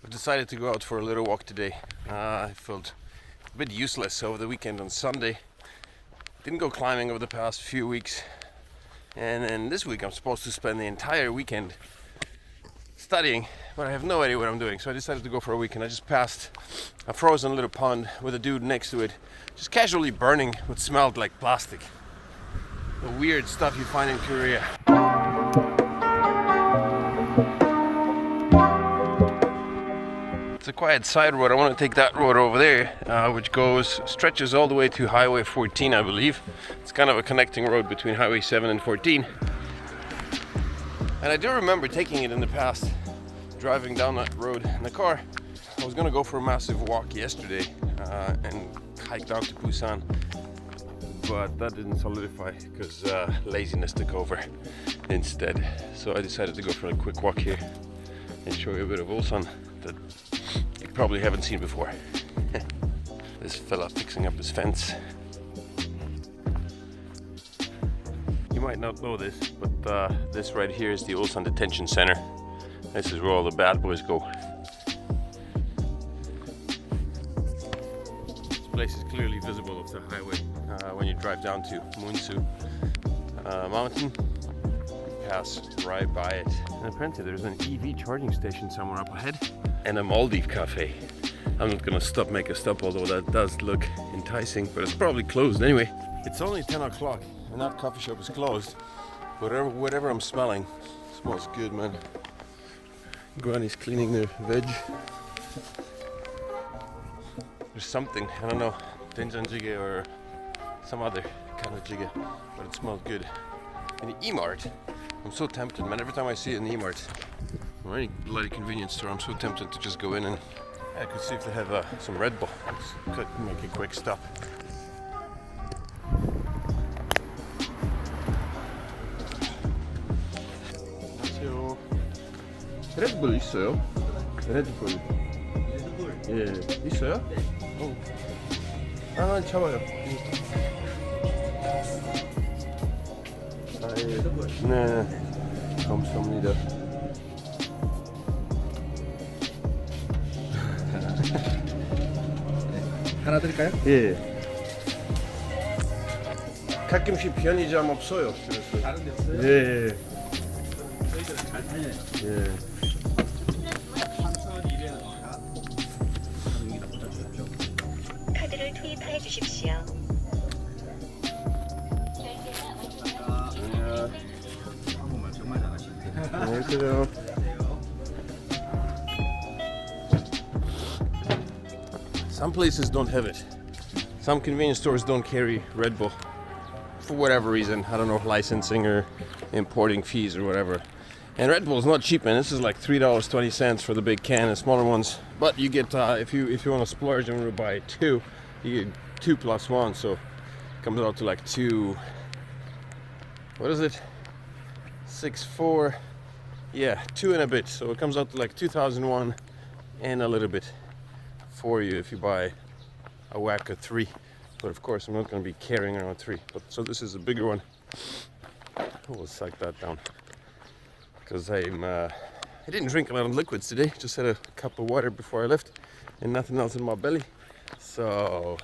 I've decided to go out for a little walk today. I felt a bit useless over the weekend on Sunday. Didn't go climbing over the past few weeks. And then this week I'm supposed to spend the entire weekend studying, but I have no idea what I'm doing. So I decided to go for a week, and I just passed a frozen little pond with a dude next to it, just casually burning what smelled like plastic. The weird stuff you find in Korea. It's a quiet side road. I want to take that road over there, which stretches all the way to Highway 14, I believe. It's kind of a connecting road between Highway 7 and 14. And I do remember taking it in the past, driving down that road in the car. I was gonna go for a massive walk yesterday and hike down to Ulsan, but that didn't solidify because laziness took over instead. So I decided to go for a quick walk here and show you a bit of Ulsan that you probably haven't seen before. This fella fixing up his fence. You might not know this, but this right here is the Ulsan Detention Center. This is where all the bad boys go. This place is clearly visible off the highway when you drive down to Mansized mountain. You pass right by it. And apparently there's an EV charging station somewhere up ahead and a Maldives cafe. I'm not gonna make a stop, although that does look enticing, but it's probably closed anyway. It's only 10 o'clock. And that coffee shop is closed. Whatever I'm smelling smells good, man. Granny's cleaning their veg. There's something, I don't know, doenjang jjigae or some other kind of jjigae, but it smells good. In the E-Mart, I'm so tempted, man. Every time I see it in the E-Mart or any bloody convenience store, I'm so tempted to just go in and I could see if they have some Red Bull. Could make a quick stop. 레드불 있어요? 레드불. 예, 있어요? 네. 하나 잡아요. 네, 감사합니다. 하나 드릴까요? 예. 가끔씩 편의점 없어요. 그래서. 다른 데 없어요? 예. 저희들은 잘 팔려요. 예. 카드를 투입해 주십시오. 한국말 정말 잘하시네요. 안녕하세요. Some places don't have it. Some convenience stores don't carry Red Bull for whatever reason. I don't know, licensing or importing fees or whatever. And Red Bull is not cheap, man. This is like $3.20 for the big can and smaller ones. But you get if you want to splurge and buy two, you get 2 plus 1, so it comes out to like 2. What is it? 6, 4. Yeah, 2 and a bit. So it comes out to like 2001 and a little bit for you if you buy a whack of 3. But of course, I'm not going to be carrying around 3. But so this is a bigger one. We'll suck that down. Because I didn't drink a lot of liquids today. Just had a cup of water before I left, and nothing else in my belly. So,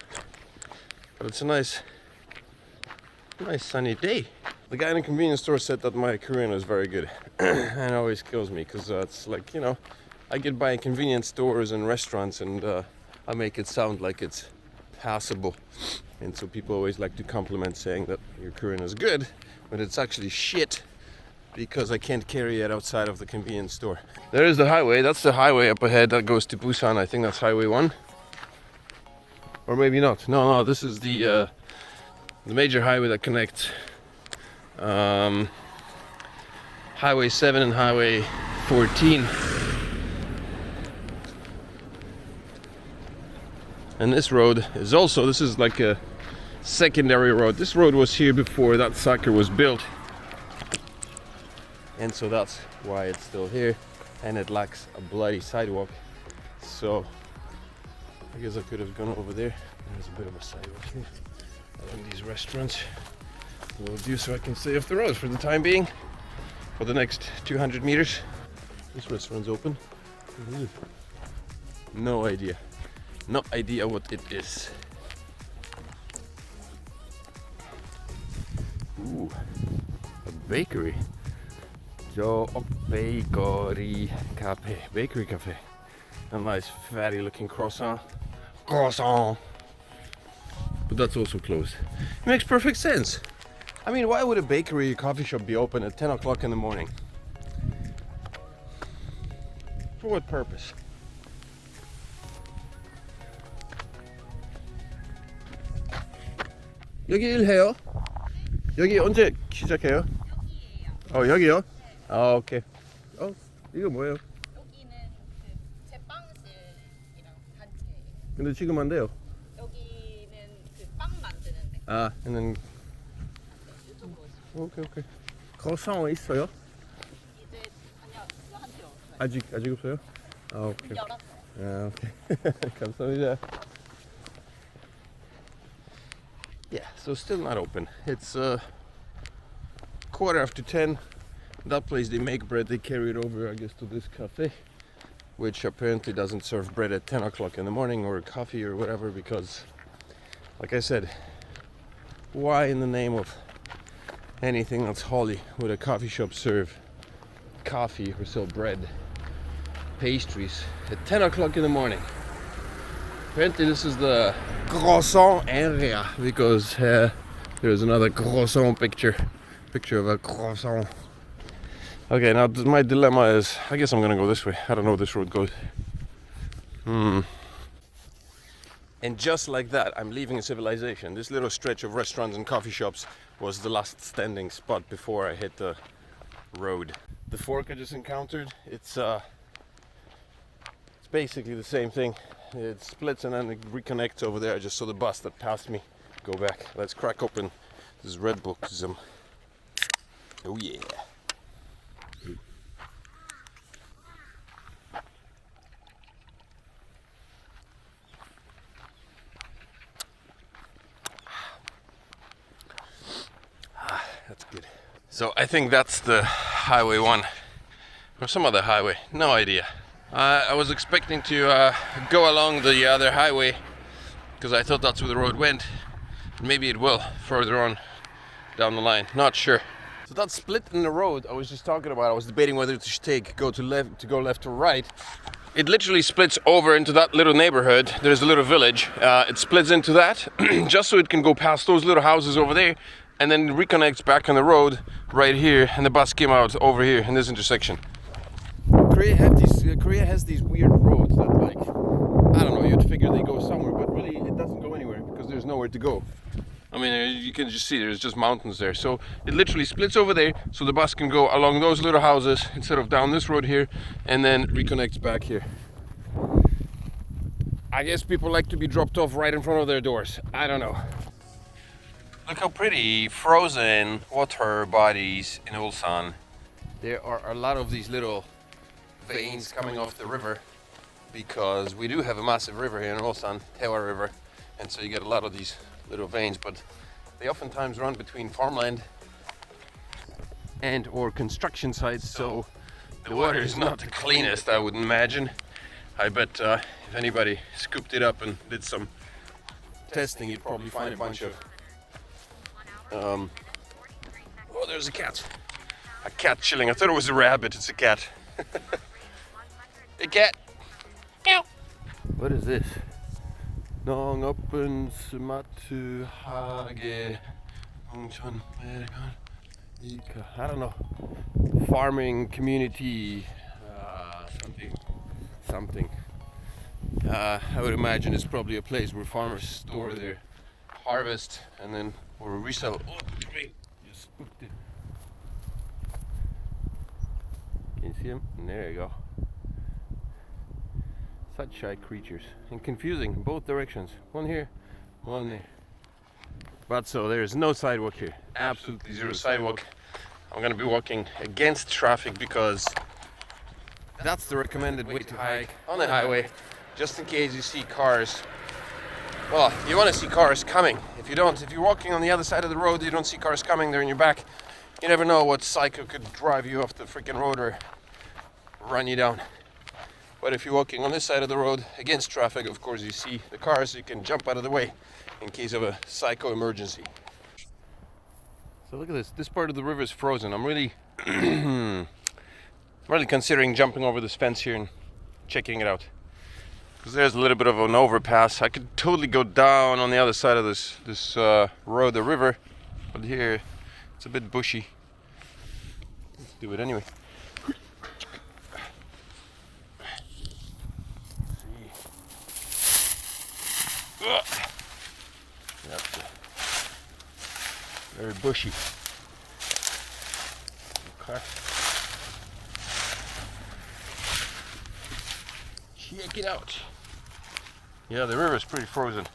but it's a nice sunny day. The guy in the convenience store said that my Korean is very good, and it always kills me because it's like, you know, I get by in convenience stores and restaurants, and I make it sound like it's passable, and so people always like to compliment saying that your Korean is good, but it's actually shit. Because I can't carry it outside of the convenience store. There is the highway. That's the highway up ahead that goes to Busan. I think that's Highway 1. Or maybe not. No, this is the major highway that connects Highway 7 and Highway 14. And this road is also, this is like a secondary road. This road was here before that sucker was built. And so that's why it's still here, and it lacks a bloody sidewalk. So I guess I could have gone over there. There's a bit of a sidewalk here. And these restaurants will do so I can stay off the road for the time being. For the next 200 meters. This restaurant's open. No idea. No idea what it is. Ooh, a bakery. Deogha Bakery Cafe. Bakery cafe. A nice fatty looking croissant. Croissant! But that's also closed. It makes perfect sense. I mean, why would a bakery or coffee shop be open at 10 o'clock in the morning? For what purpose? 여기 일해요? 여기 언제 시작해요? 여기요? 아, 오케이. 이거 뭐예요? 여기는 그 제빵실이랑 단체. 근데 지금 안 돼요. 여기는 그 빵 만드는데. 아, and 이쪽으로 오시면. 오케이. croissant 있어요? 이제 아니요, 한테요. 아직 없어요? 아, 오케이. 열었어요. 아, 오케이. 감사합니다. Yeah, so still not open. It's 10:15. That place they make bread, they carry it over, I guess, to this cafe, which apparently doesn't serve bread at 10 o'clock in the morning or coffee or whatever, because, like I said, why in the name of anything that's holy would a coffee shop serve coffee or sell bread, pastries at 10 o'clock in the morning? Apparently this is the croissant area, because there's another croissant picture of a croissant. Okay, now my dilemma is, I guess I'm gonna go this way. I don't know where this road goes. And just like that, I'm leaving a civilization. This little stretch of restaurants and coffee shops was the last standing spot before I hit the road. The fork I just encountered, it's basically the same thing. It splits and then it reconnects over there. I just saw the bus that passed me go back. Let's crack open this Red Bull. Oh yeah. That's good. So I think that's the Highway 1 or some other highway, no idea. I was expecting to go along the other highway because I thought that's where the road went. Maybe it will further on down the line, not sure. So that split in the road I was just talking about, I was debating whether to go left or right. It literally splits over into that little neighborhood. There's a little village. It splits into that just so it can go past those little houses over there, and then it reconnects back on the road right here, and the bus came out over here in this intersection. Korea has these weird roads that, like, I don't know, you'd figure they go somewhere, but really it doesn't go anywhere because there's nowhere to go. I mean, you can just see there's just mountains there. So it literally splits over there so the bus can go along those little houses instead of down this road here, and then reconnects back here. I guess people like to be dropped off right in front of their doors. I don't know. Look how pretty frozen water bodies in Ulsan. There are a lot of these little veins coming off the river because we do have a massive river here in Ulsan, Deogha River, and so you get a lot of these little veins, but they oftentimes run between farmland and or construction sites, so the water is not the cleanest, I would imagine. I bet if anybody scooped it up and did some testing, you'd probably find a bunch of oh, there's a cat chilling. I thought it was a rabbit. It's a cat. Hey cat. Meow. What is this? Nong open sumatu hage. I don't know. Farming community. Something. I would imagine it's probably a place where farmers store their harvest and then or resell. Oh, wait. Just spooked it. Can you see him? There you go. Such shy creatures and confusing in both directions. One here, one there. But so there's no sidewalk here. Absolutely zero sidewalk. I'm gonna be walking against traffic because that's the recommended way to hike on the highway, just in case you see cars. Well, you want to see cars coming. If you're walking on the other side of the road, you don't see cars coming, they're in your back. You never know what psycho could drive you off the freaking road or run you down. But if you're walking on this side of the road against traffic, of course you see the cars, so you can jump out of the way in case of a psycho emergency. So look at this. This part of the river is frozen. I'm really really considering jumping over this fence here and checking it out. Because there's a little bit of an overpass. I could totally go down on the other side of this road, the river. But here, it's a bit bushy. Let's do it anyway. That's very bushy. Okay. Check it out. Yeah, the river is pretty frozen.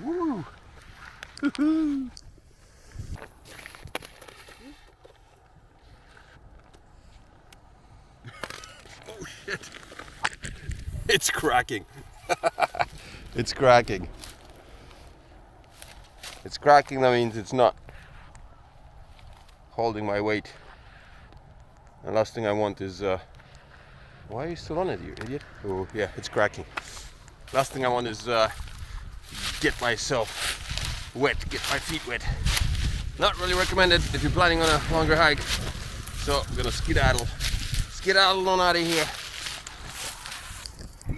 Woo! Woohoo! Oh shit! It's cracking. It's cracking. It's cracking, that means it's not holding my weight. The last thing I want is why are you still on it, you idiot? Oh yeah, it's cracking. Last thing I want is get myself wet, get my feet wet. Not really recommended if you're planning on a longer hike. So I'm gonna skedaddle on out of here.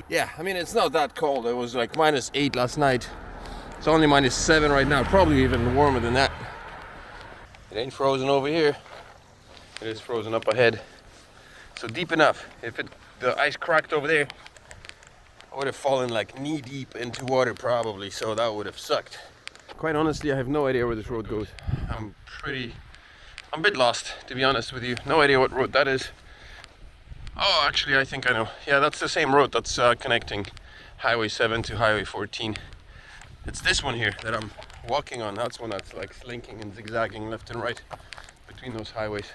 Yeah, I mean, it's not that cold. It was like -8 last night. It's only -7 right now, probably even warmer than that. It ain't frozen over here. It is frozen up ahead. So deep enough. If the ice cracked over there, I would have fallen like knee deep into water probably, so that would have sucked. Quite honestly, I have no idea where this road goes. I'm a bit lost, to be honest with you. No idea what road that is. Oh, actually, I think I know. Yeah, that's the same road that's connecting Highway 7 to Highway 14. It's this one here that I'm walking on. That's one that's like slinking and zigzagging left and right between those highways.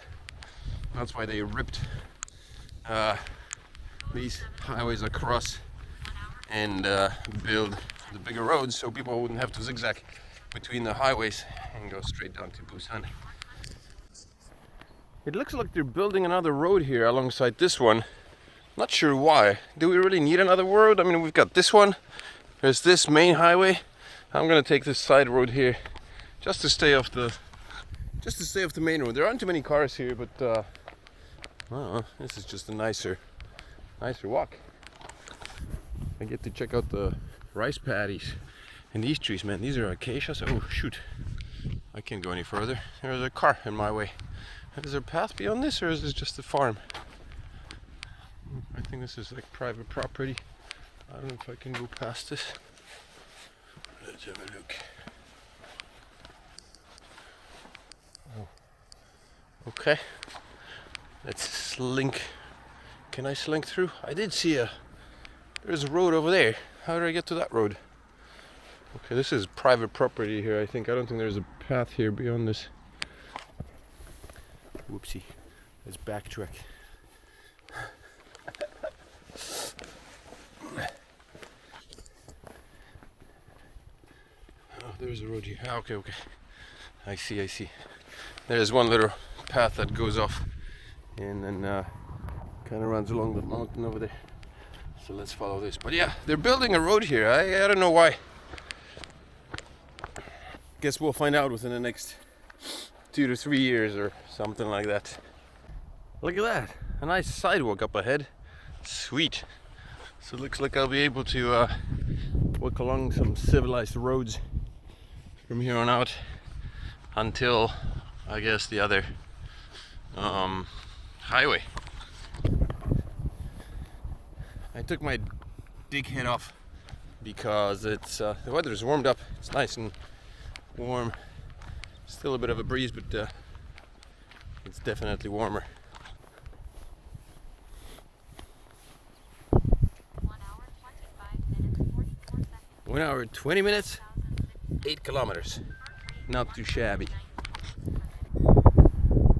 That's why they ripped these highways across and build the bigger roads so people wouldn't have to zigzag between the highways and go straight down to Busan. It looks like they're building another road here alongside this one. Not sure why. Do we really need another road? I mean, we've got this one. There's this main highway. I'm gonna take this side road here just to stay off the main road. There aren't too many cars here, but I don't know, this is just a nicer walk. I get to check out the rice paddies and these trees, man. These are acacias. Oh shoot, I can't go any further. There's a car in my way. Is there a path beyond this, or is this just a farm? I think this is like private property. I don't know if I can go past this. Let's have a look. Oh. Okay. Let's slink. Can I slink through? I did see there's a road over there. How did I get to that road? Okay, this is private property here, I think. I don't think there's a path here beyond this. Whoopsie. Let's backtrack. Oh, there's a road here. Ah, okay. I see. There's one little path that goes off and then kind of runs along the mountain over there. So let's follow this. But yeah, they're building a road here. I don't know why. Guess we'll find out within the next 2 to 3 years or something like that. Look at that, a nice sidewalk up ahead. Sweet. So it looks like I'll be able to walk along some civilized roads from here on out until, I guess, the other highway. I took my dig head off because it's the weather's warmed up. It's nice and warm. Still a bit of a breeze, but it's definitely warmer. 1 hour 20 minutes, 8 kilometers. Not too shabby.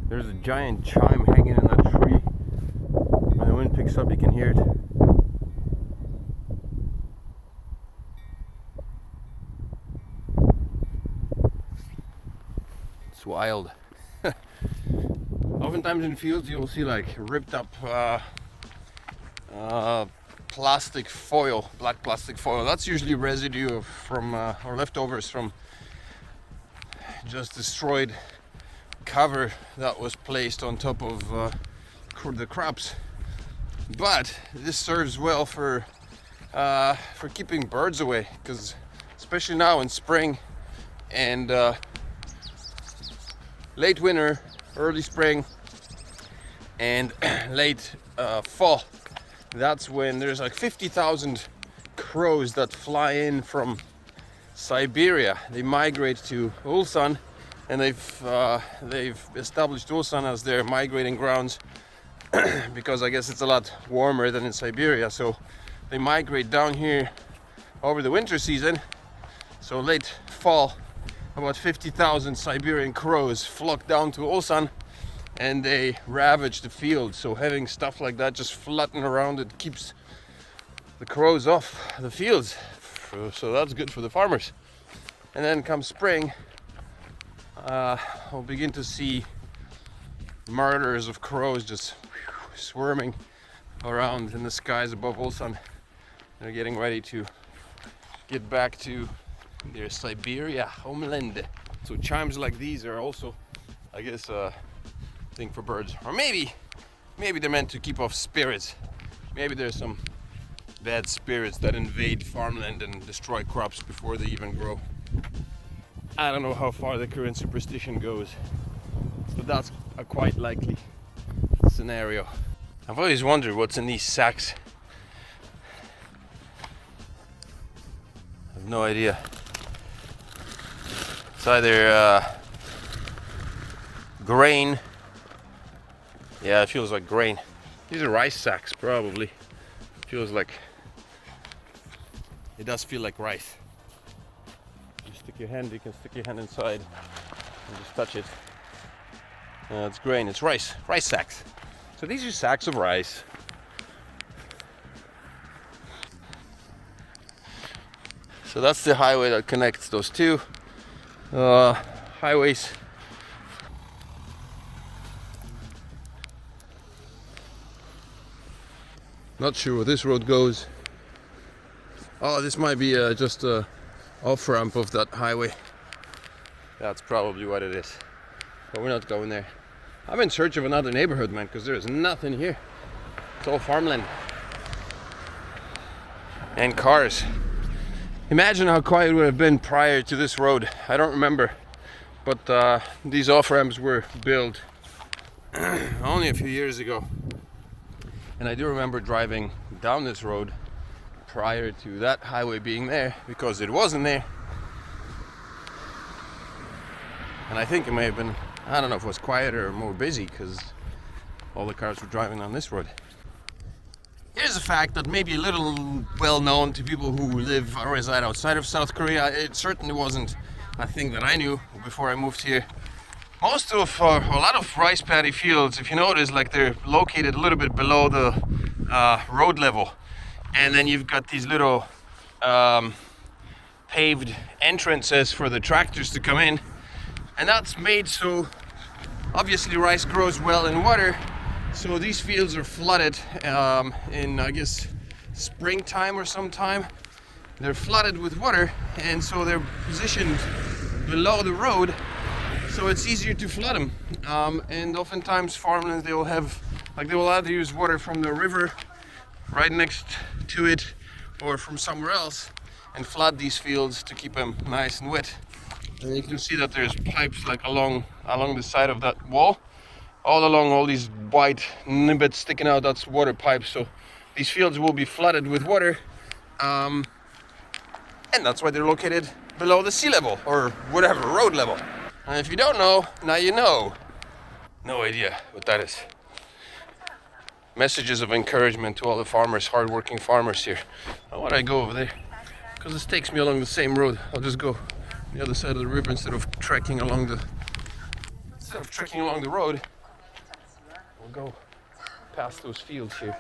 There's a giant chime hanging in that tree. When the wind picks up, you can hear it. It's wild. Oftentimes in fields you'll see like ripped up plastic foil, black plastic foil. That's usually residue from or leftovers from just destroyed cover that was placed on top of the crops. But this serves well for keeping birds away, because especially now in spring and late winter, early spring, and late fall, that's when there's like 50,000 crows that fly in from Siberia. They migrate to Ulsan, and they've established Ulsan as their migrating grounds because I guess it's a lot warmer than in Siberia. So they migrate down here over the winter season. So late fall, about 50,000 Siberian crows flock down to Ulsan, and they ravage the fields. So having stuff like that just flatten around, it keeps the crows off the fields. So that's good for the farmers. And then come spring, we'll begin to see murders of crows just swarming around in the skies above Ulsan. They're getting ready to get back to their Siberia homeland. So chimes like these are also, I guess, a thing for birds. Or maybe they're meant to keep off spirits. Maybe there's some bad spirits that invade farmland and destroy crops before they even grow. I don't know how far the current superstition goes, but that's a quite likely scenario. I've always wondered what's in these sacks. I have no idea. It's either grain. Yeah, it feels like grain. These are rice sacks, probably. Feels like it does feel like rice. You can stick your hand inside and just touch it. It's grain, it's rice sacks. So these are sacks of rice. So that's the highway that connects those two highways. Not sure where this road goes. Oh, this might be just a off-ramp of that highway. That's probably what it is. But we're not going there. I'm in search of another neighborhood, man, because there's nothing here. It's all farmland. And cars. Imagine how quiet it would have been prior to this road. I don't remember. But these off-ramps were built only a few years ago. And I do remember driving down this road prior to that highway being there, because it wasn't there. And I think it may have been, I don't know if it was quieter or more busy, because all the cars were driving on this road. Here's a fact that may be a little well known to people who live or reside outside of South Korea. It certainly wasn't a thing that I knew before I moved here. Most of, a lot of rice paddy fields, if you notice, like they're located a little bit below the road level. And then you've got these little paved entrances for the tractors to come in. And that's made so, obviously rice grows well in water. So these fields are flooded in, I guess, springtime or sometime. They're flooded with water, and so they're positioned below the road. So it's easier to flood them, and oftentimes farmlands they will either use water from the river right next to it or from somewhere else and flood these fields to keep them nice and wet. And you can see that there's pipes like along the side of that wall, all along, all these white nibbits sticking out. That's water pipes. So these fields will be flooded with water, and that's why they're located below the sea level or whatever, road level. And if you don't know, now you know. No idea what that is. Messages of encouragement to all the farmers, hard-working farmers here. Why would I go over there? Because this takes me along the same road. I'll just go the other side of the river instead of trekking along the road. We'll go past those fields here.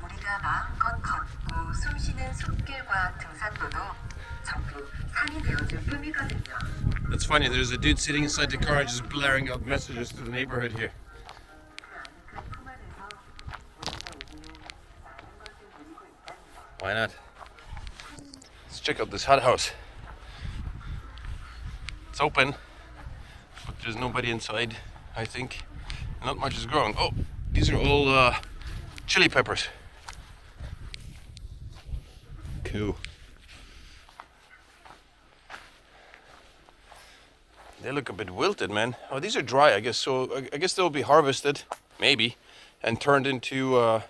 우리가 마음껏 쉬는 숲길과 등산로도 전부 산이 되어줄 뿐이거든요. That's funny, there's a dude sitting inside the car just blaring out messages to the neighborhood here. Why not? Let's check out this hot house. It's open, but there's nobody inside, I think. Not much is growing. Oh, these are all chili peppers. Cool. They look a bit wilted, man. Oh, these are dry, I guess. So I guess they'll be harvested, maybe, and turned into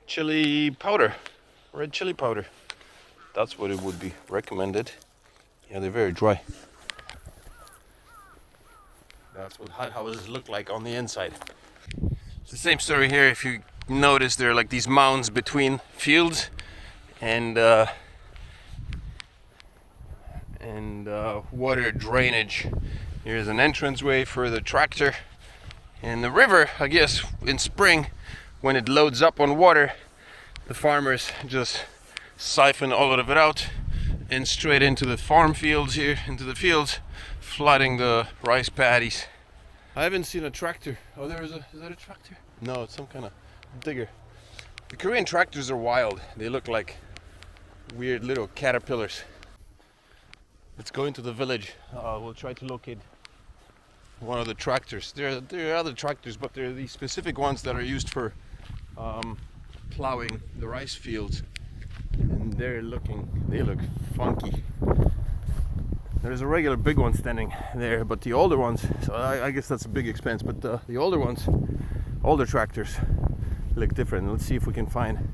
chili powder, red chili powder. That's what it would be recommended. Yeah, they're very dry. That's what hot houses look like on the inside. It's the same story here. If you notice, there are like these mounds between fields, and water drainage. Here's an entranceway for the tractor, and the river, I guess in spring when it loads up on water, the farmers just siphon all of it out and straight into the farm fields here, into the fields, flooding the rice paddies. I haven't seen a tractor. Oh, is that a tractor? No, it's some kind of digger. The Korean tractors are wild. They look like weird little caterpillars. Let's go into the village. We'll try to locate one of the tractors. There are other tractors, but they're the specific ones that are used for plowing the rice fields. And they look funky. There's a regular big one standing there, but the older ones, so I guess that's a big expense, but the older tractors look different. Let's see if we can find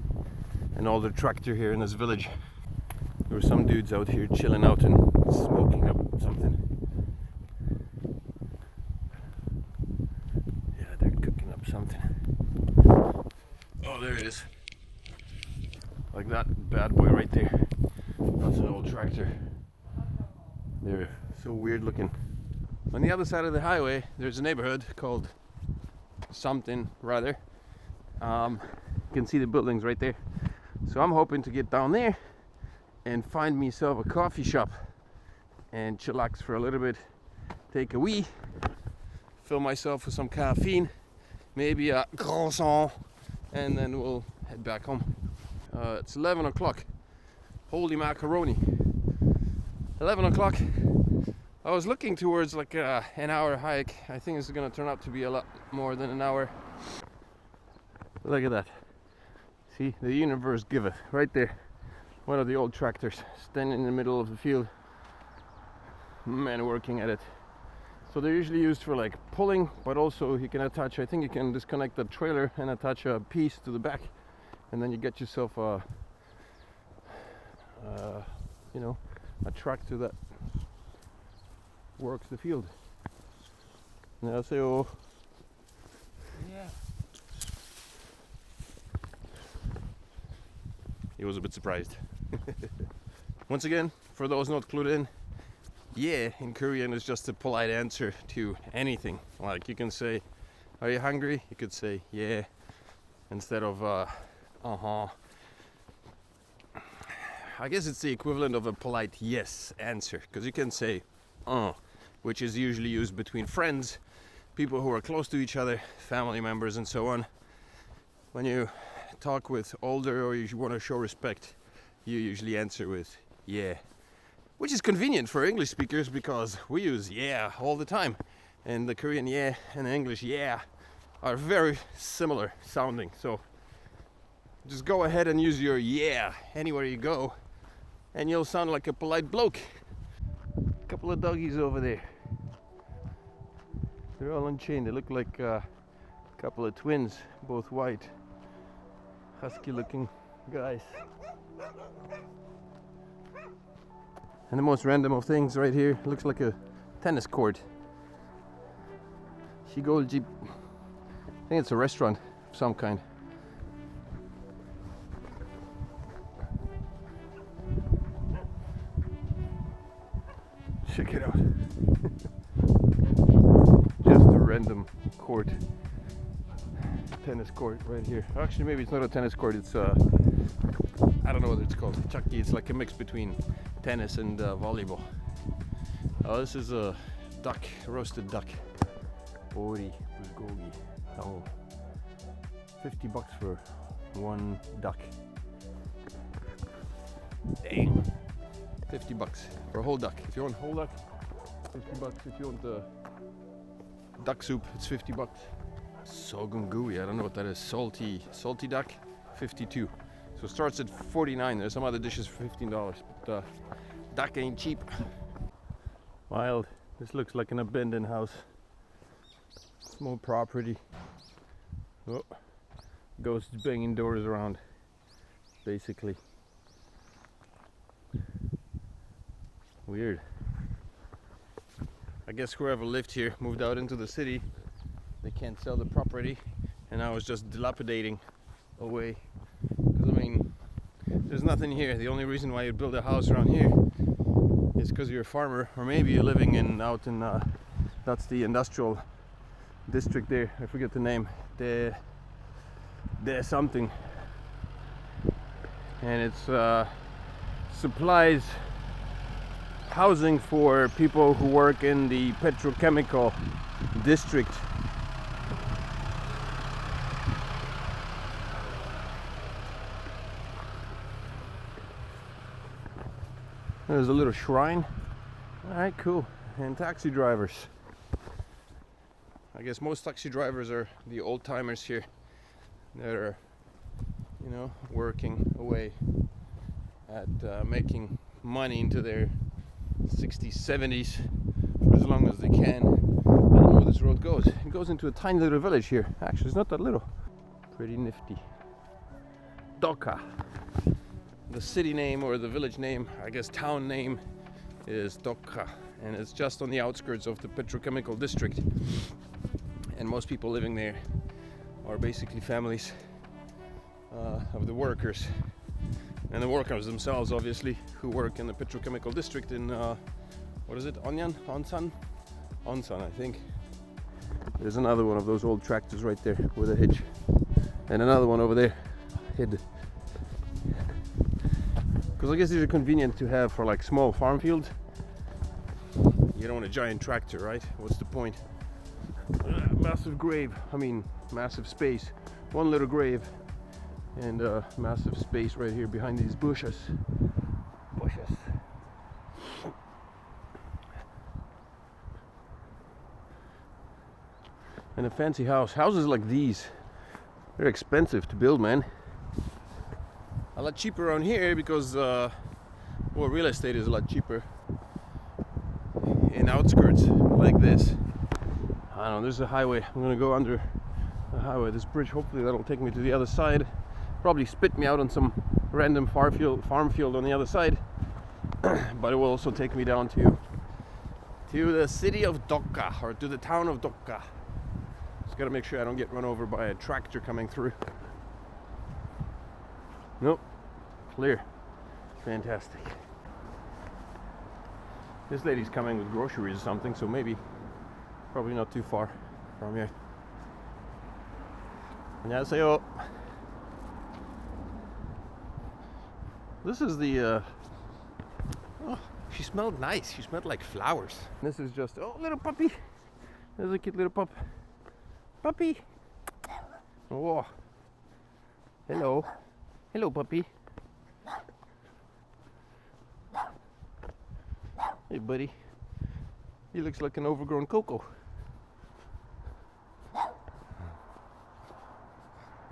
an older tractor here in this village. There were some dudes out here chilling out and smoking up something. Yeah, they're cooking up something. Oh, there it is. Like that bad boy right there. That's an old tractor. They're so weird looking. On the other side of the highway, there's a neighborhood called something rather. You can see the buildings right there. So I'm hoping to get down there and find myself a coffee shop and chillax for a little bit, take a wee, fill myself with some caffeine, maybe a croissant, and then we'll head back home. It's 11 o'clock. Holy macaroni. 11 o'clock. I was looking towards like an hour hike. I think it's gonna turn out to be a lot more than an hour. Look at that. See, the universe giveth right there. One of the old tractors standing in the middle of the field. Man working at it. So they're usually used for like pulling, but also you can attach, I think you can disconnect the trailer and attach a piece to the back, and then you get yourself a tractor that works the field. 안녕하세요. Yeah. He was a bit surprised. Once again, for those not clued in, yeah in Korean is just a polite answer to anything. Like you can say, are you hungry? You could say yeah instead of uh-huh. I guess it's the equivalent of a polite yes answer, because you can say which is usually used between friends, people who are close to each other, family members and so on. When you talk with older or you want to show respect, you usually answer with yeah, which is convenient for English speakers because we use yeah all the time, and the Korean yeah and the English yeah are very similar sounding. So just go ahead and use your yeah anywhere you go and you'll sound like a polite bloke. A couple of doggies over there, they're all unchained. They look like a couple of twins, both white, husky looking guys. And the most random of things right here, looks like a tennis court. Shigolji, I think it's a restaurant of some kind. Check it out. Just a random court. Tennis court right here. Actually, maybe it's not a tennis court, it's I don't know what it's called. Chakki. It's like a mix between tennis and volleyball. Oh, this is a duck, roasted duck. Ori bulgogi. Oh, $50 for one duck. Dang. $50 for a whole duck. If you want whole duck, $50. If you want the duck soup, it's $50. Sogungui, I don't know what that is. Salty duck, 52. So it starts at 49. There's some other dishes for $15, but duck ain't cheap. Wild. This looks like an abandoned house. Small property. Oh, ghosts banging doors around, basically. Weird. I guess whoever lived here moved out into the city. They can't sell the property, and now it's just dilapidating away. Because I mean, there's nothing here. The only reason why you build a house around here is because you're a farmer, or maybe you're living out in that's the industrial district there. I forget the name. De something, and it's supplies housing for people who work in the petrochemical district. There's a little shrine. Alright, cool. And taxi drivers. I guess most taxi drivers are the old timers here that are, you know, working away at making money into their 60s, 70s for as long as they can. I don't know where this road goes. It goes into a tiny little village here. Actually, it's not that little. Pretty nifty. Deogha. The city name, or the village name, I guess town name, is Deogha, and it's just on the outskirts of the petrochemical district. And most people living there are basically families of the workers, and the workers themselves, obviously, who work in the petrochemical district in what is it, Ulsan, I think. There's another one of those old tractors right there with a hitch, and another one over there hid. Because I guess these are convenient to have for like small farm fields. You don't want a giant tractor, right? What's the point? Massive grave, I mean massive space. One little grave and massive space right here behind these bushes. And a fancy house. Houses like these, they're expensive to build, man. A lot cheaper around here because well, real estate is a lot cheaper in outskirts like this. I don't know, there's a highway. I'm gonna go under the highway, this bridge. Hopefully that'll take me to the other side. Probably spit me out on some random farm field on the other side. But it will also take me down to the city of Deogha, or to the town of Deogha. Just gotta make sure I don't get run over by a tractor coming through. Nope, clear. Fantastic. This lady's coming with groceries or something, so maybe, probably not too far from here. 안녕하세요. This is the, oh, she smelled nice. She smelled like flowers. This is just, oh, little puppy. There's a cute little pup. Puppy. Oh, hello. Hello, puppy. Hey, buddy. He looks like an overgrown Coco.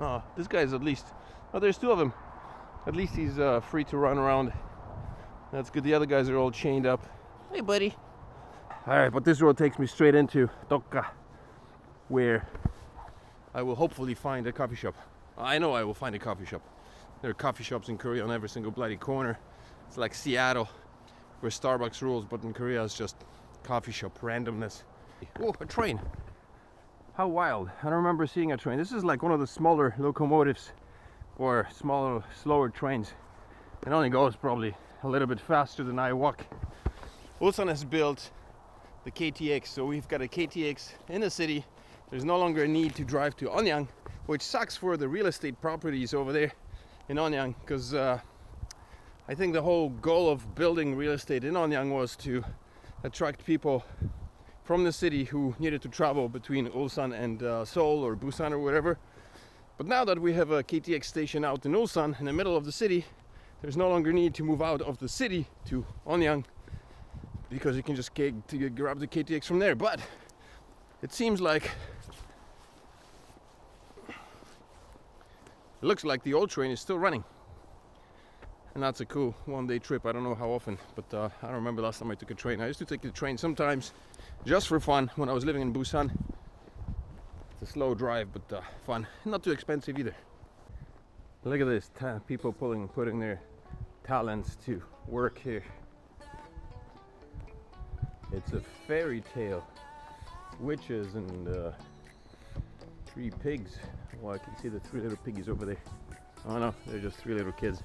Oh, this guy's at least... Oh, there's two of them. At least he's free to run around. That's good. The other guys are all chained up. Hey, buddy. Alright, but this road takes me straight into Deogha, where I will hopefully find a coffee shop. I know I will find a coffee shop. There are coffee shops in Korea on every single bloody corner. It's like Seattle, where Starbucks rules, but in Korea it's just coffee shop randomness. Oh, a train. How wild. I don't remember seeing a train. This is like one of the smaller locomotives, or smaller, slower trains. It only goes probably a little bit faster than I walk. Ulsan has built the KTX, so we've got a KTX in the city. There's no longer a need to drive to Anyang, which sucks for the real estate properties over there in Anyang, because I think the whole goal of building real estate in Anyang was to attract people from the city who needed to travel between Ulsan and Seoul or Busan or whatever. But now that we have a KTX station out in Ulsan in the middle of the city, there's no longer need to move out of the city to Anyang, because you can just grab the KTX from there. But it seems like it looks like the old train is still running, and that's a cool one-day trip. I don't know how often, but I don't remember last time I took a train. I used to take the train sometimes just for fun when I was living in Busan. It's a slow drive, but fun. Not too expensive either. Look at this, people putting their talents to work here. It's a fairy tale. Witches and 3 pigs. Well, I can see the 3 little piggies over there. Oh no, they're just 3 little kids.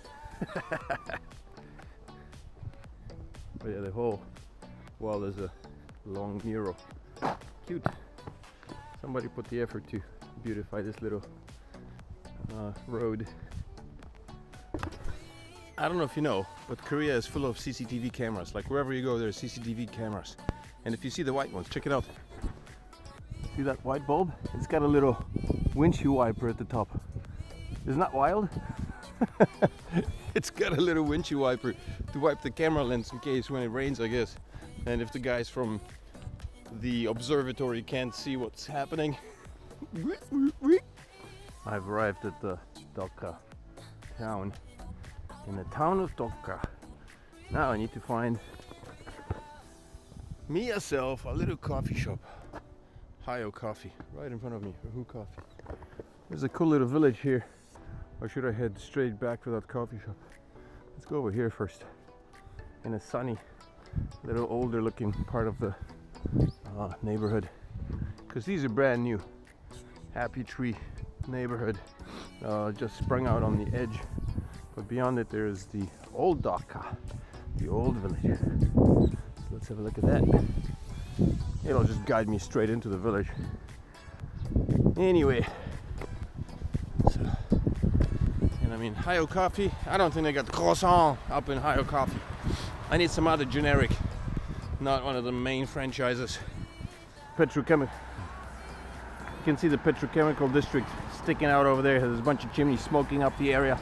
But yeah, the whole wall is a long mural. Cute. Somebody put the effort to beautify this little road. I don't know if you know, but Korea is full of CCTV cameras. Like wherever you go, there's CCTV cameras. And if you see the white ones, check it out. See that white bulb? It's got a little windshield wiper at the top. Isn't that wild? It's got a little windshield wiper to wipe the camera lens in case when it rains, I guess. And if the guys from the observatory can't see what's happening. I've arrived at the Deogha town. In the town of Deogha. Now I need to find myself a little coffee shop. Hayo Coffee, right in front of me. Who Coffee. There's a cool little village here. Or should I head straight back to that coffee shop? Let's go over here first. In a sunny, little older looking part of the neighborhood. Because these are brand new. Happy Tree neighborhood. Just sprung out on the edge. But beyond it there's the old Deogha, the old village. So let's have a look at that. It'll just guide me straight into the village. Anyway, so, and I mean Hayo Coffee, I don't think they got the croissant up in Hayo Coffee. I need some other generic, not one of the main franchises. Petrochemical. You can see the petrochemical district sticking out over there. There's a bunch of chimneys smoking up the area.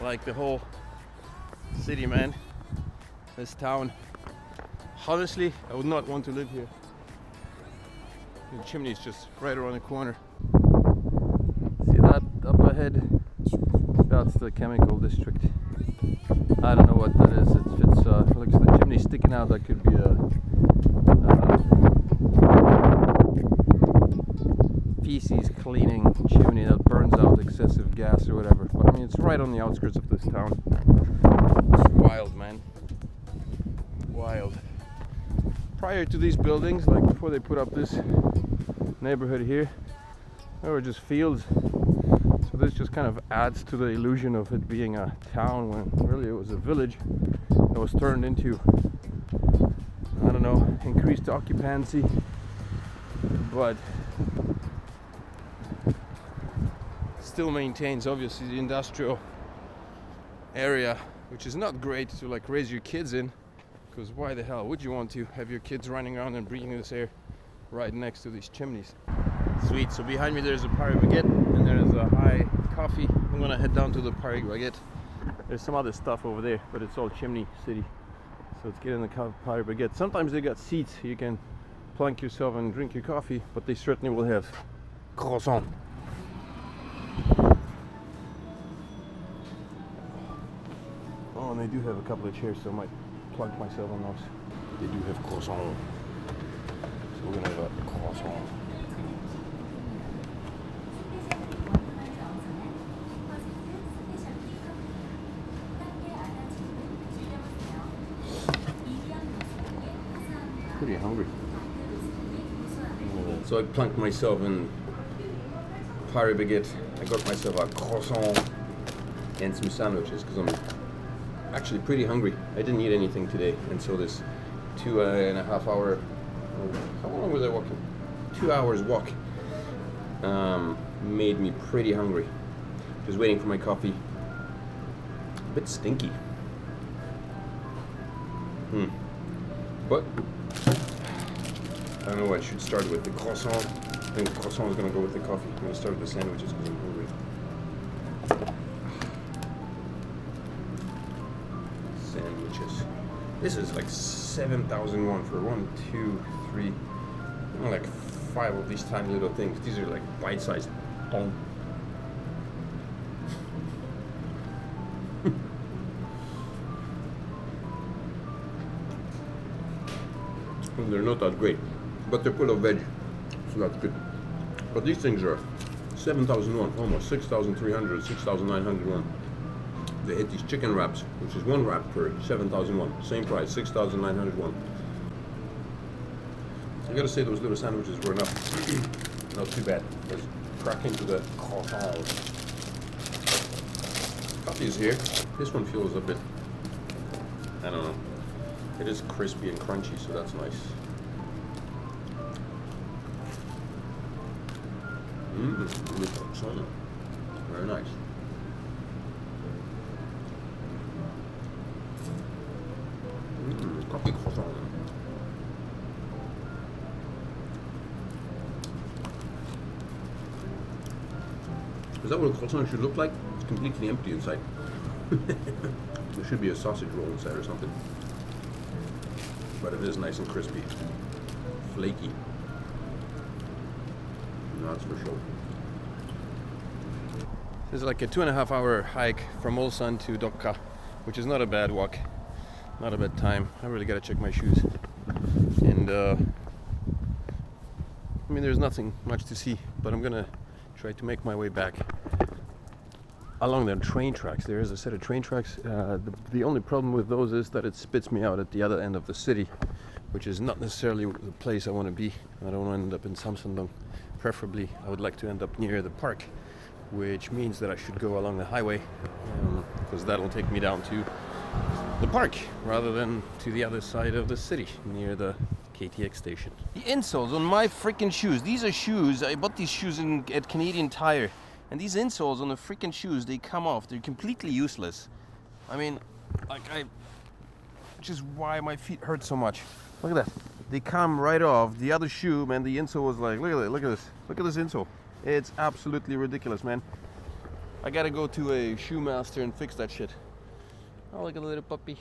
Like the whole city, man. This town. Honestly, I would not want to live here. The chimney is just right around the corner. See that up ahead? That's the chemical district. I don't know what that is. It's looks like the chimney sticking out. That could be a feces cleaning chimney that burns out excessive gas or whatever. But I mean, it's right on the outskirts of this town. It's wild, man. Wild. Prior to these buildings, like before they put up this neighborhood here, there were just fields. So this just kind of adds to the illusion of it being a town when really it was a village that was turned into, I don't know, increased occupancy. But still maintains obviously the industrial area, which is not great to like raise your kids in, because why the hell would you want to have your kids running around and breathing this air right next to these chimneys? Sweet. So behind me there's a Paris Baguette and there's a Hayo Coffee. I'm gonna head down to the Paris Baguette. There's some other stuff over there, but it's all chimney city. So let's get in the Paris Baguette. Sometimes they got seats you can plunk yourself and drink your coffee, but they certainly will have croissant. Oh, and they do have a couple of chairs, so I might plunk myself on those. They do have croissant. So we're gonna have a croissant. Pretty hungry. So I plunked myself in Paris Baguette. I got myself a croissant and some sandwiches because I'm actually pretty hungry. I didn't eat anything today, and so this 2.5 hour, how long was I walking? 2 hours walk made me pretty hungry. Just waiting for my coffee. A bit stinky. But I don't know. I should start with the croissant. I think the croissant is gonna go with the coffee. I'm gonna start with the sandwiches because I'm hungry. Sandwiches. This is like 7,000 won for 1, 2, 3, like 5 of these tiny little things. These are like bite-sized. They're not that great, but they're full of veg, so that's good. But these things are 7,000 won, almost 6,300, 6,900 won. They hit these chicken wraps, which is 1 wrap for 7,000 won. Same price, 6,900 won. I gotta say those little sandwiches were not too bad. Let's crack into the croissant. Coffee is here. This one feels a bit, I don't know. It is crispy and crunchy, so that's nice. Very nice. Coffee croissant. Is that what a croissant should look like? It's completely empty inside. There should be a sausage roll inside or something. But it is nice and crispy. Flaky. That's for sure. This is like a 2.5 hour hike from Ulsan to Deogha, which is not a bad walk. Not a bad time. I really gotta check my shoes. And I mean, there's nothing much to see, but I'm gonna try to make my way back along the train tracks. There is a set of train tracks. The only problem with those is that it spits me out at the other end of the city, which is not necessarily the place I want to be. I don't want to end up in Samsung. Preferably, I would like to end up near the park, which means that I should go along the highway, because that'll take me down to the park rather than to the other side of the city, near the KTX station. The insoles on my freaking shoes. These are shoes. I bought these shoes at Canadian Tire. And these insoles on the freaking shoes, they come off. They're completely useless. I mean, which is why my feet hurt so much. Look at that. They come right off. The other shoe, man, the insole was like, look at it, look at this. Look at this insole. It's absolutely ridiculous, man. I gotta go to a shoe master and fix that shit. Oh, look at the little puppy.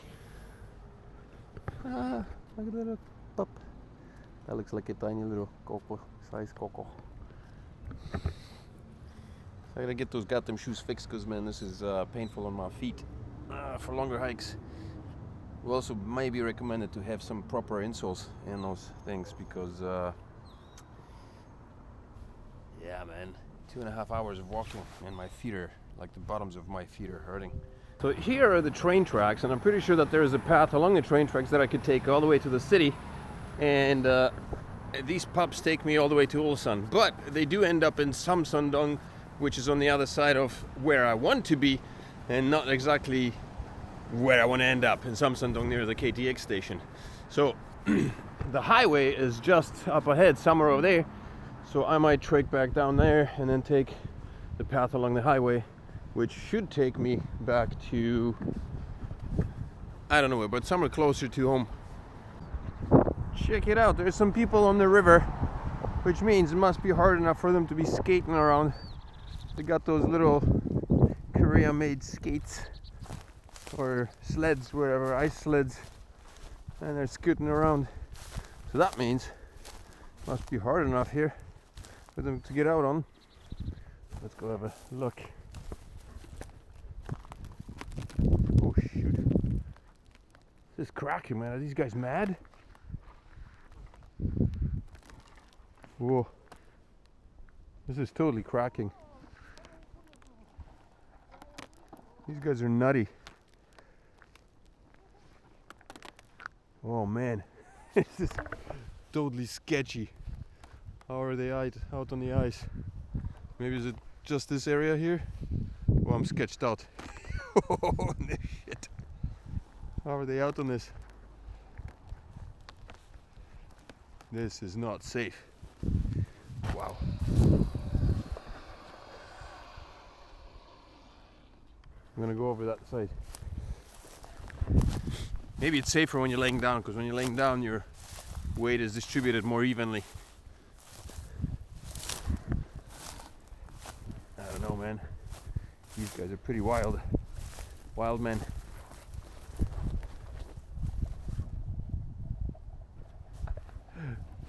Ah, look at the little pup. That looks like a tiny little size coco. I gotta get those goddamn shoes fixed because, man, this is painful on my feet for longer hikes. We also may be recommended to have some proper insoles in those things because, yeah, man, 2.5 hours of walking and my feet are, like the bottoms of my feet are hurting. So here are the train tracks, and I'm pretty sure that there is a path along the train tracks that I could take all the way to the city. And these pups take me all the way to Ulsan, but they do end up in Samsung, which is on the other side of where I want to be, and not exactly where I want to end up, in Samsung near the KTX station. So the highway is just up ahead, somewhere over there. So I might trek back down there and then take the path along the highway, which should take me back to, I don't know where, but somewhere closer to home. Check it out, there's some people on the river, which means it must be hard enough for them to be skating around. They got those little Korea-made skates or sleds, wherever, ice sleds, and they're scooting around. So that means it must be hard enough here for them to get out on. Let's go have a look. Oh shoot. This is cracking, man. Are these guys mad? Whoa. This is totally cracking. These guys are nutty. Oh man, this is totally sketchy. How are they out on the ice? Maybe is it just this area here? Well, I'm sketched out. Oh shit. How are they out on this? This is not safe. Wow. I'm gonna go over that side. Maybe it's safer when you're laying down, because when you're laying down your weight is distributed more evenly. I don't know, man. These guys are pretty wild. Wild men.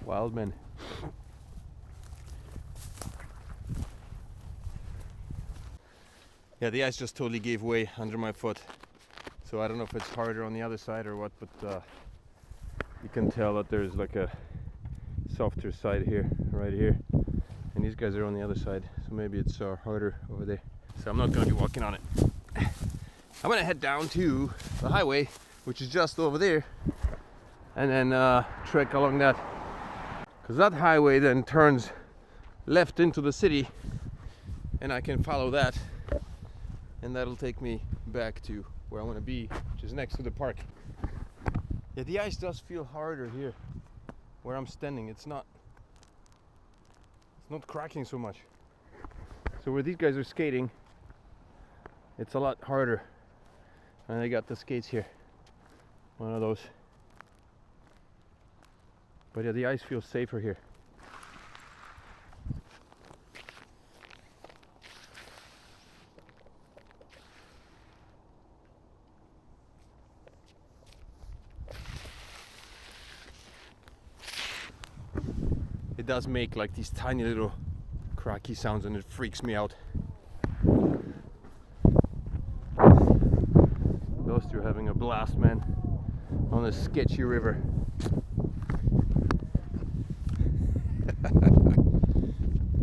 Wild men. Yeah, the ice just totally gave way under my foot. So I don't know if it's harder on the other side or what, but you can tell that there's like a softer side here, right here. And these guys are on the other side, so maybe it's harder over there. So I'm not going to be walking on it. I'm going to head down to the highway, which is just over there, and then trek along that. Because that highway then turns left into the city, and I can follow that, and that'll take me back to where I want to be, which is next to the park. Yeah, the ice does feel harder here where I'm standing. It's not cracking so much. So where these guys are skating, it's a lot harder. And I got the skates here, one of those. But yeah, the ice feels safer here. It does make like these tiny little cracky sounds, and it freaks me out. Those two are having a blast, man, on this sketchy river.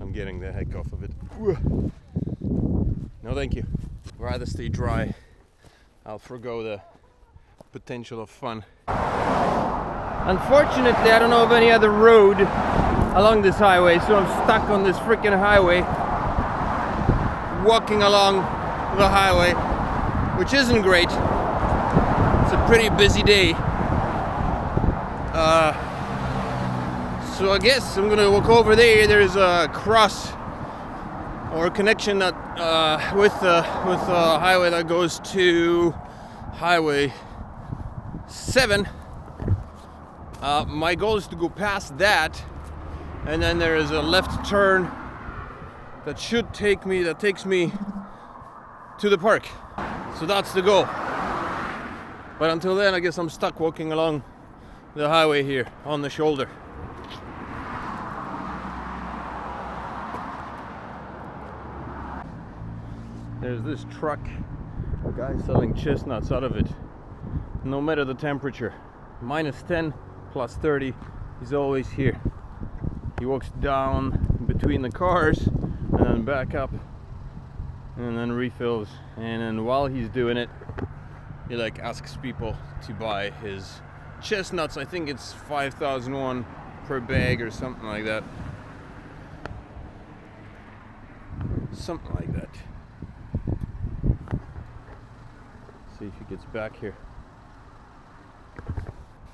I'm getting the heck off of it. No thank you. Rather stay dry. I'll forgo the potential of fun. Unfortunately, I don't know of any other road along this highway, so I'm stuck on this freaking highway, walking along the highway, which isn't great. It's a pretty busy day. So I guess I'm gonna walk over there. There's a cross or a connection that with the highway that goes to Highway 7. My goal is to go past that, and then there is a left turn that takes me to the park. So that's the goal. But until then, I guess I'm stuck walking along the highway here on the shoulder. There's this truck, a guy selling chestnuts out of it, no matter the temperature. -10, +30, he's always here. He walks down between the cars and then back up and then refills, and then while he's doing it, he like asks people to buy his chestnuts. I think it's 5,000 won per bag or something like that. Something like that. See if he gets back here.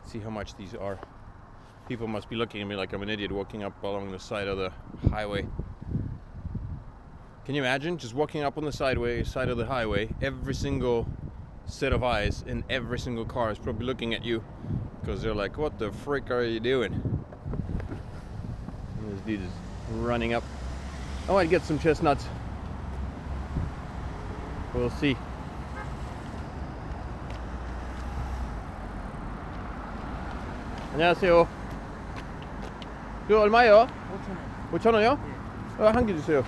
See how much these are. People must be looking at me like I'm an idiot walking up along the side of the highway. Can you imagine just walking up on the side of the highway? Every single set of eyes in every single car is probably looking at you, because they're like, what the frick are you doing? And this dude is running up. I want to get some chestnuts. We'll see. 안녕하세요. 그 얼마예요? 5,000원이요? 한 개 주세요.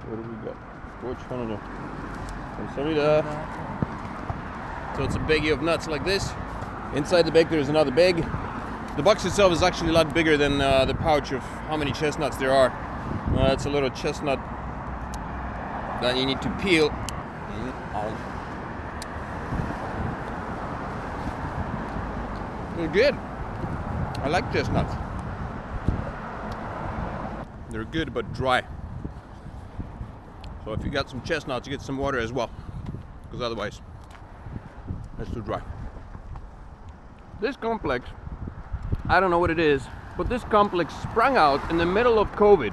What do we got? 5,000원이요. 감사합니다. So it's a baggie of nuts like this. Inside the bag there's another bag. The box itself is actually a lot bigger than the pouch of how many chestnuts there are. It's a little chestnut that you need to peel. They're good. I like chestnuts. They're good but dry. So if you got some chestnuts, you get some water as well, because otherwise it's too dry. This complex, I don't know what it is. But this complex sprung out in the middle of COVID.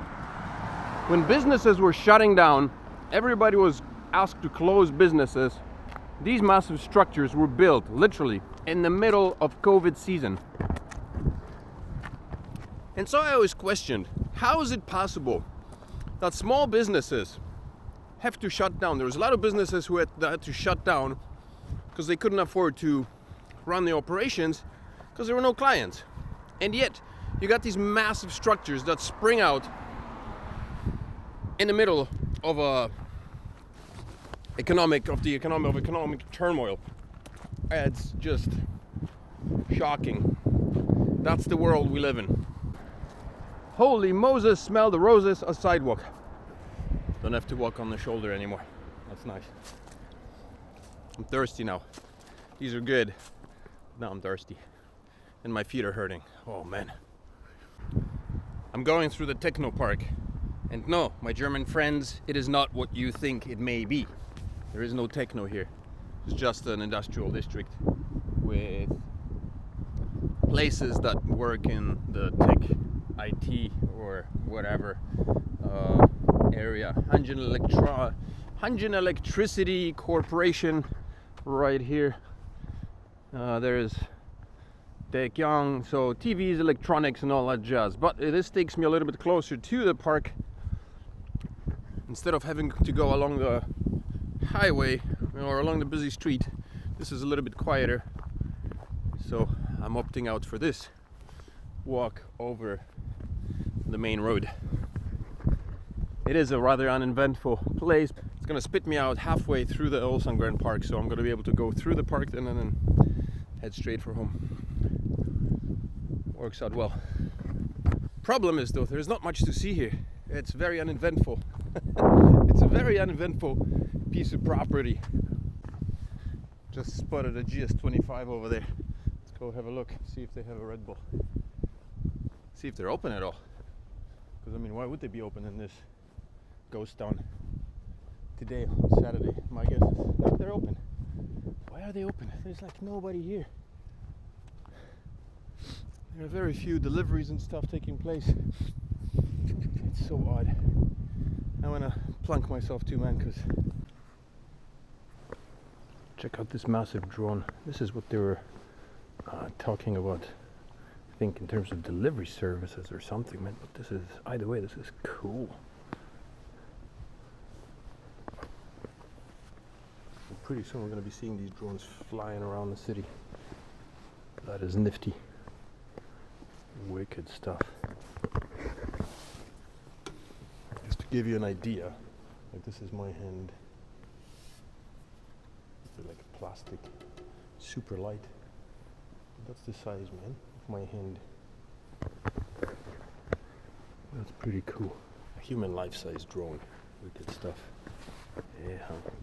When businesses were shutting down, everybody was asked to close businesses. These massive structures were built literally in the middle of COVID season. And so I always questioned, how is it possible that small businesses have to shut down? There was a lot of businesses who had to shut down because they couldn't afford to run the operations because there were no clients. And yet, you got these massive structures that spring out in the middle of economic turmoil. It's just shocking. That's the world we live in. Holy Moses, smell the roses, a sidewalk. Don't have to walk on the shoulder anymore. That's nice. I'm thirsty now. These are good. Now I'm thirsty. And my feet are hurting. Oh man. I'm going through the techno park. And no, my German friends, it is not what you think it may be. There is no techno here. It's just an industrial district with places that work in the tech, IT or whatever area. Hanjin Electricity Corporation right here. There's Deogha, so TVs, electronics and all that jazz. But this takes me a little bit closer to the park. Instead of having to go along the highway or along the busy street, this is a little bit quieter. So I'm opting out for this walk over the main road. It is a rather uneventful place. It's gonna spit me out halfway through the Ulsan Grand Park, so I'm gonna be able to go through the park and then head straight for home. Works out well. Problem is though, there's not much to see here. It's very uneventful. It's a very uneventful piece of property. Just spotted a GS25 over there. Let's go have a look, see if they have a Red Bull. See if they're open at all. Because I mean, why would they be open in this ghost town today on Saturday? My guess is that they're open. Why are they open? There's like nobody here. There are very few deliveries and stuff taking place. It's so odd. I want to plunk myself too, man, because check out this massive drone. This is what they were talking about, I think, in terms of delivery services or something, man. But this is, either way, this is cool. And pretty soon we're going to be seeing these drones flying around the city. That is nifty. Wicked stuff. Just to give you an idea, like this is my hand. They're like plastic, super light. That's the size, man, of my hand. That's pretty cool. A human life-size drone. Wicked stuff. Yeah,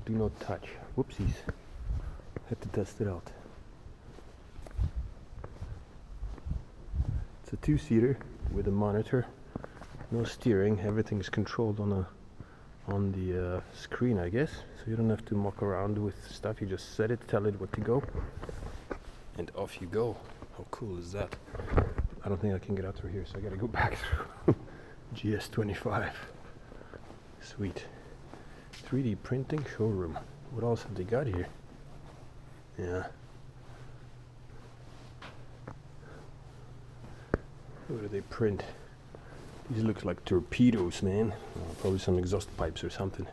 do not touch. Whoopsies. Had to test it out. It's a two-seater with a monitor, no steering. Everything's controlled on the screen, I guess. So you don't have to muck around with stuff. You just set it, tell it what to go, and off you go. How cool is that? I don't think I can get out through here, so I gotta go back through GS25. Sweet. 3D printing showroom. What else have they got here? Yeah. What do they print? These look like torpedoes, man. Probably some exhaust pipes or something.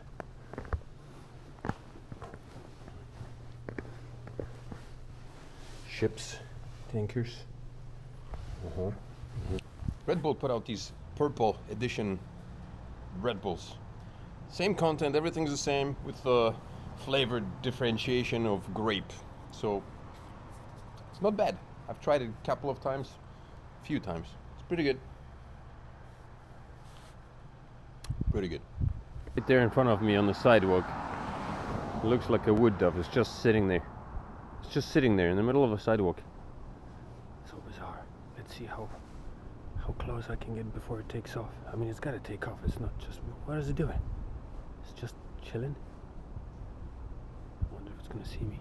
Ships, tankers. Red Bull put out these purple edition Red Bulls. Same content, everything's the same, with the flavored differentiation of grape. So it's not bad. I've tried it a couple of times, a few times. It's pretty good. Pretty good. Right there in front of me on the sidewalk, it looks like a wood dove. It's just sitting there. It's just sitting there in the middle of a sidewalk. So bizarre. Let's see how close I can get before it takes off. I mean, it's got to take off. It's not just... What is it doing? It's just chilling. I wonder if it's going to see me.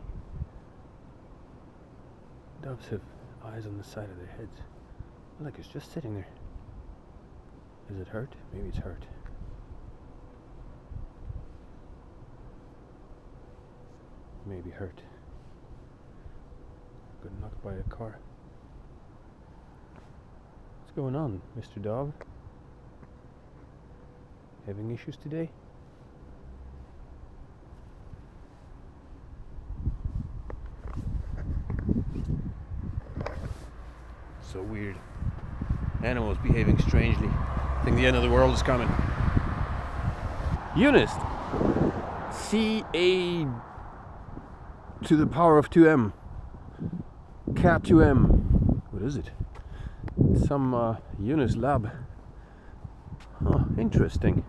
Doves have eyes on the side of their heads. Look, it's just sitting there. Is it hurt? Maybe it's hurt. Maybe hurt. Got knocked by a car. What's going on, Mr. Dog? Having issues today? So weird. Animals behaving strangely. I think the end of the world is coming. Unist. CA to the power of 2m. K2m. What is it? Some Unist lab. Huh, interesting.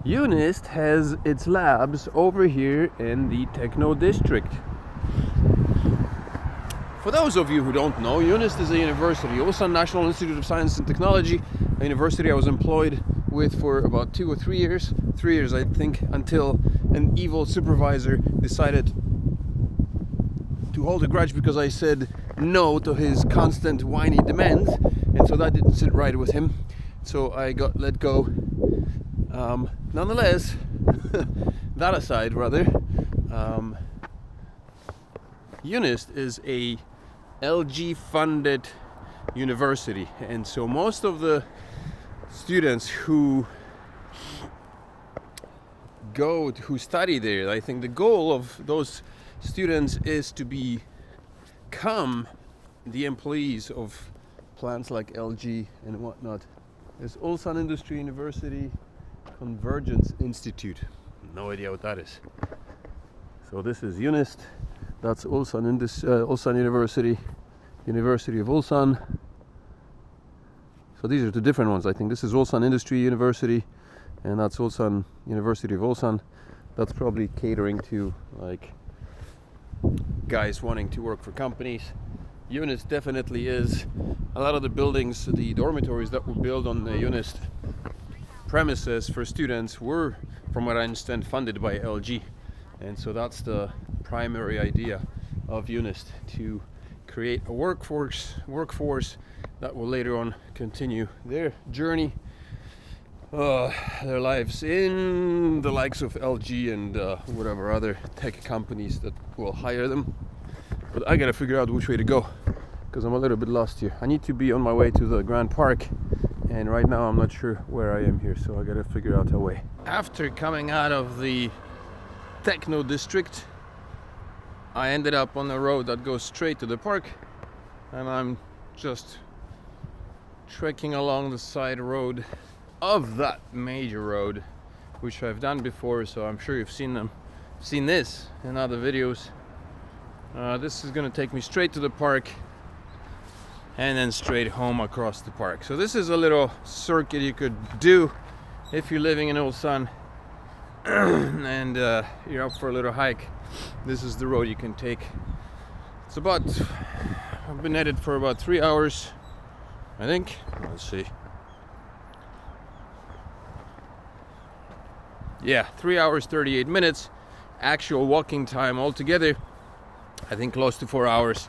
Unist has its labs over here in the Techno District. For those of you who don't know, Unist is a university, Ulsan National Institute of Science and Technology, a university I was employed with for about 2 or 3 years. 3 years, I think, until an evil supervisor decided to hold a grudge because I said no to his constant whiny demands, and so that didn't sit right with him. So I got let go. Nonetheless, that aside, rather, Unist is a LG-funded university, and so most of the students who study there, I think the goal of those students is to become the employees of plants like LG and whatnot. There's Ulsan Industry University Convergence Institute. No idea what that is. So this is Unist. That's Ulsan Ulsan University, University of Ulsan. So these are the different ones. I think this is Ulsan Industry University, and that's Ulsan University of Ulsan. That's probably catering to like guys wanting to work for companies. Unist definitely is. A lot of the buildings, the dormitories that were built on the Unist premises for students were, from what I understand, funded by LG. And so that's the primary idea of Unist, to create a workforce that will later on continue their journey, their lives in the likes of LG and whatever other tech companies that will hire them. But I gotta figure out which way to go, because I'm a little bit lost here. I need to be on my way to the Grand Park, and right now I'm not sure where I am here, so I gotta figure out a way. After coming out of the Techno District, I ended up on a road that goes straight to the park, and I'm just trekking along the side road of that major road, which I've done before, so I'm sure you've seen this in other videos. This is gonna take me straight to the park and then straight home across the park. So this is a little circuit you could do if you're living in Ulsan and you're up for a little hike. This is the road you can take. It's about, I've been at it for about 3 hours, I think. Let's see. Yeah, 3 hours 38 minutes. Actual walking time altogether, I think close to 4 hours,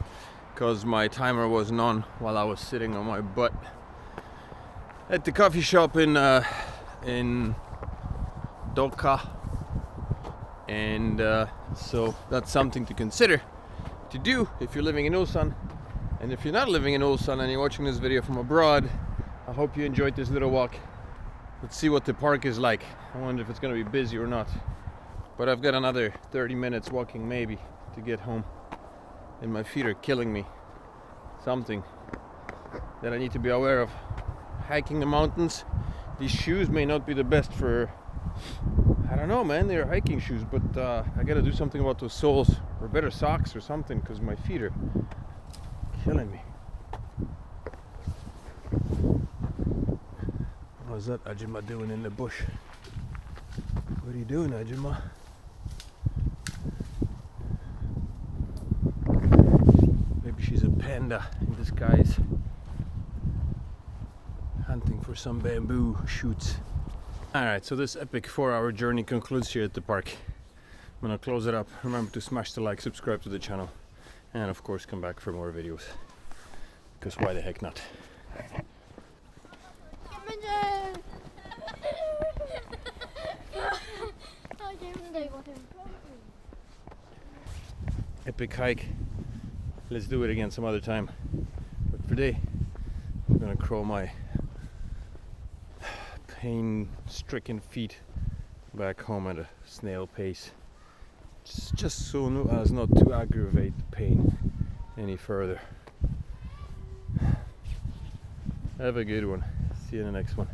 because my timer wasn't on while I was sitting on my butt at the coffee shop in Deogha. And so that's something to consider to do if you're living in Ulsan. And if you're not living in Ulsan and you're watching this video from abroad, I hope you enjoyed this little walk. Let's see what the park is like. I wonder if it's gonna be busy or not. But I've got another 30 minutes walking maybe to get home, and my feet are killing me. Something that I need to be aware of. Hiking the mountains, these shoes may not be the best for, I don't know, man, they're hiking shoes, but I gotta do something about those soles, or better socks or something, because my feet are killing me. What's that Ajima doing in the bush? What are you doing, Ajima? Maybe she's a panda in disguise, hunting for some bamboo shoots. Alright, so this epic 4-hour journey concludes here at the park. I'm gonna close it up. Remember to smash the like, subscribe to the channel, and of course come back for more videos, because why the heck not? Epic hike. Let's do it again some other time. But for today, I'm gonna crawl my pain-stricken feet back home at a snail pace. Just so as not to aggravate the pain any further. Have a good one. See you in the next one.